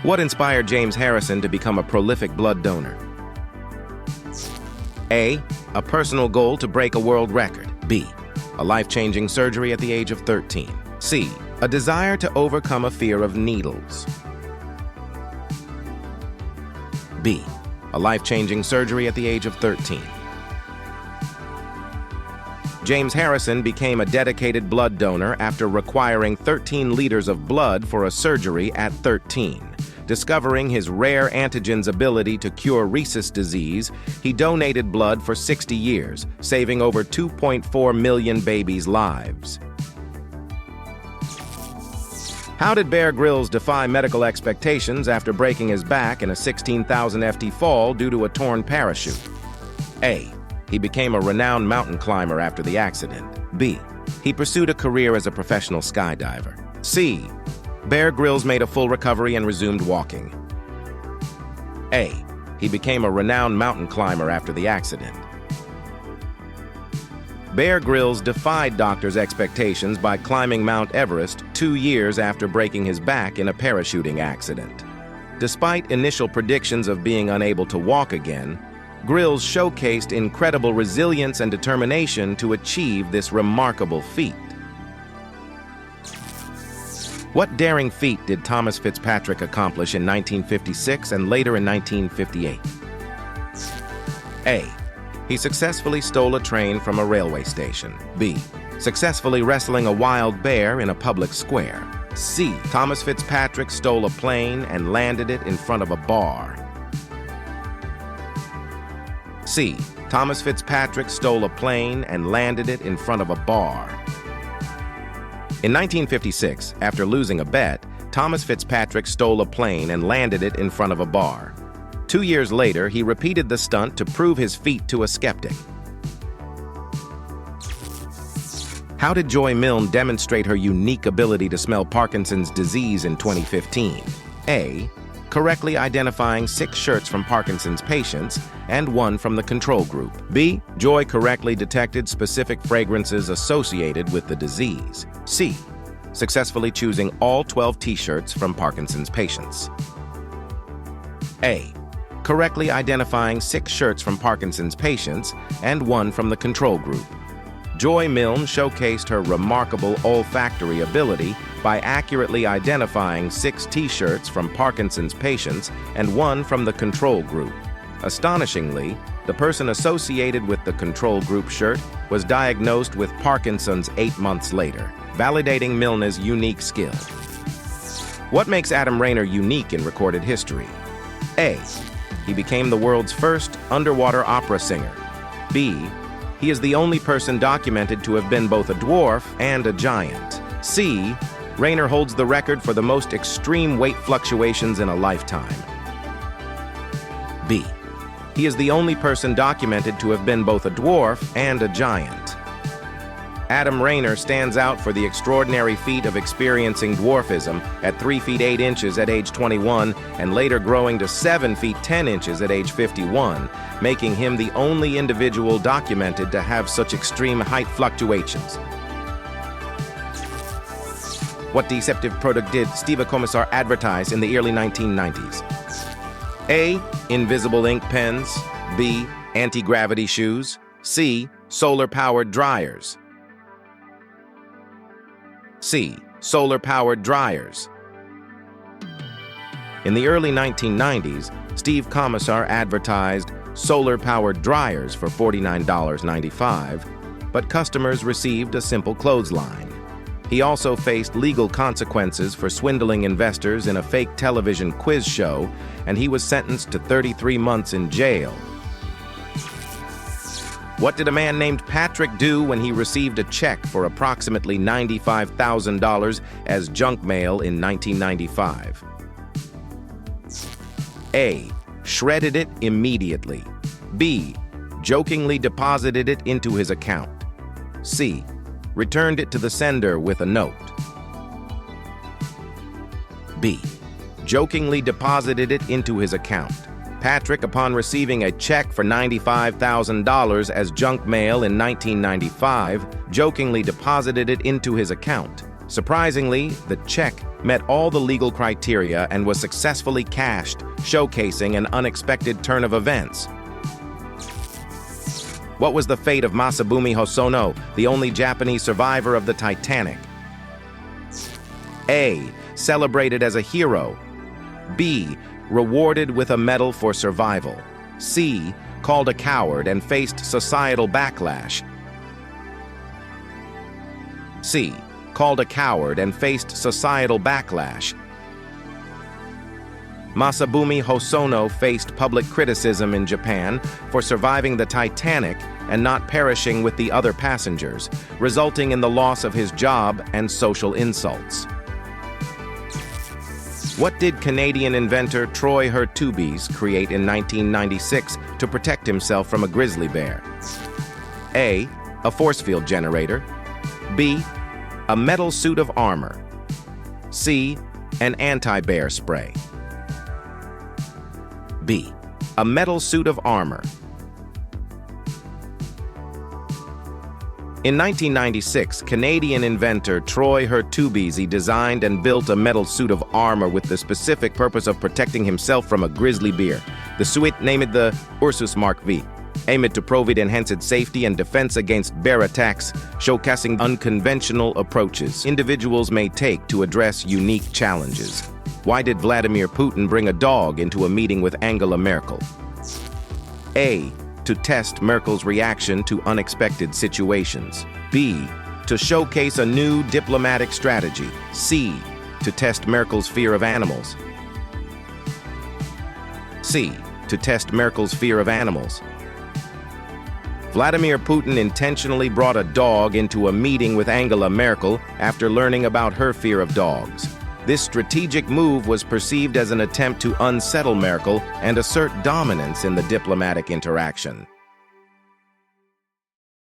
What inspired James Harrison to become a prolific blood donor? A. A personal goal to break a world record. B. A life-changing surgery at the age of 13. C. A desire to overcome a fear of needles. B. A life-changing surgery at the age of 13. James Harrison became a dedicated blood donor after requiring 13 liters of blood for a surgery at 13. Discovering his rare antigen's ability to cure rhesus disease, he donated blood for 60 years, saving over 2.4 million babies' lives. How did Bear Grylls defy medical expectations after breaking his back in a 16,000 FT fall due to a torn parachute? A. He became a renowned mountain climber after the accident. B. He pursued a career as a professional skydiver. C. Bear Grylls made a full recovery and resumed walking. A. He became a renowned mountain climber after the accident. Bear Grylls defied doctors' expectations by climbing Mount Everest 2 years after breaking his back in a parachuting accident. Despite initial predictions of being unable to walk again, Grylls showcased incredible resilience and determination to achieve this remarkable feat. What daring feat did Thomas Fitzpatrick accomplish in 1956 and later in 1958? A. He successfully stole a train from a railway station. B. Successfully wrestling a wild bear in a public square. C. Thomas Fitzpatrick stole a plane and landed it in front of a bar. C. Thomas Fitzpatrick stole a plane and landed it in front of a bar. In 1956, after losing a bet, Thomas Fitzpatrick stole a plane and landed it in front of a bar. 2 years later, he repeated the stunt to prove his feat to a skeptic. How did Joy Milne demonstrate her unique ability to smell Parkinson's disease in 2015? A. Correctly identifying 6 shirts from Parkinson's patients and 1 from the control group. B. Joy correctly detected specific fragrances associated with the disease. C. Successfully choosing all 12 t-shirts from Parkinson's patients. A. Correctly identifying 6 shirts from Parkinson's patients and 1 from the control group. Joy Milne showcased her remarkable olfactory ability by accurately identifying 6 t-shirts from Parkinson's patients and 1 from the control group. Astonishingly, the person associated with the control group shirt was diagnosed with Parkinson's 8 months later, validating Milne's unique skill. What makes Adam Rayner unique in recorded history? A. He became the world's first underwater opera singer. B. He is the only person documented to have been both a dwarf and a giant. C. Rayner holds the record for the most extreme weight fluctuations in a lifetime. B. He is the only person documented to have been both a dwarf and a giant. Adam Rayner stands out for the extraordinary feat of experiencing dwarfism at 3 feet 8 inches at age 21 and later growing to 7 feet 10 inches at age 51, making him the only individual documented to have such extreme height fluctuations. What deceptive product did Steve Comisar advertise in the early 1990s? A. Invisible ink pens. B. Anti-gravity shoes. C. Solar-powered dryers. C. Solar-powered dryers. In the early 1990s, Steve Comisar advertised solar-powered dryers for $49.95, but customers received a simple clothesline. He also faced legal consequences for swindling investors in a fake television quiz show, and he was sentenced to 33 months in jail. What did a man named Patrick do when he received a check for approximately $95,000 as junk mail in 1995? A. Shredded it immediately. B. Jokingly deposited it into his account. C. Returned it to the sender with a note. B. Jokingly deposited it into his account. Fitzpatrick upon receiving a check for $95,000 as junk mail in 1995, jokingly deposited it into his account. Surprisingly, the check met all the legal criteria and was successfully cashed, showcasing an unexpected turn of events. What was the fate of Masabumi Hosono, the only Japanese survivor of the Titanic? A. Celebrated as a hero. B. Rewarded with a medal for survival. C. Called a coward and faced societal backlash. C. Called a coward and faced societal backlash. Masabumi Hosono faced public criticism in Japan for surviving the Titanic and not perishing with the other passengers, resulting in the loss of his job and social insults. What did Canadian inventor Troy Hurtubise create in 1996 to protect himself from a grizzly bear? A. A force field generator. B. A metal suit of armor. C. An anti-bear spray. B. A metal suit of armor. In 1996, Canadian inventor Troy Hurtubise designed and built a metal suit of armor with the specific purpose of protecting himself from a grizzly bear. The suit, named the Ursus Mark V, aimed to provide enhanced safety and defense against bear attacks, showcasing unconventional approaches individuals may take to address unique challenges. Why did Vladimir Putin bring a dog into a meeting with Angela Merkel? A. To test Merkel's reaction to unexpected situations. B. To showcase a new diplomatic strategy. C. To test Merkel's fear of animals. C. To test Merkel's fear of animals. Vladimir Putin intentionally brought a dog into a meeting with Angela Merkel after learning about her fear of dogs. This strategic move was perceived as an attempt to unsettle Merkel and assert dominance in the diplomatic interaction.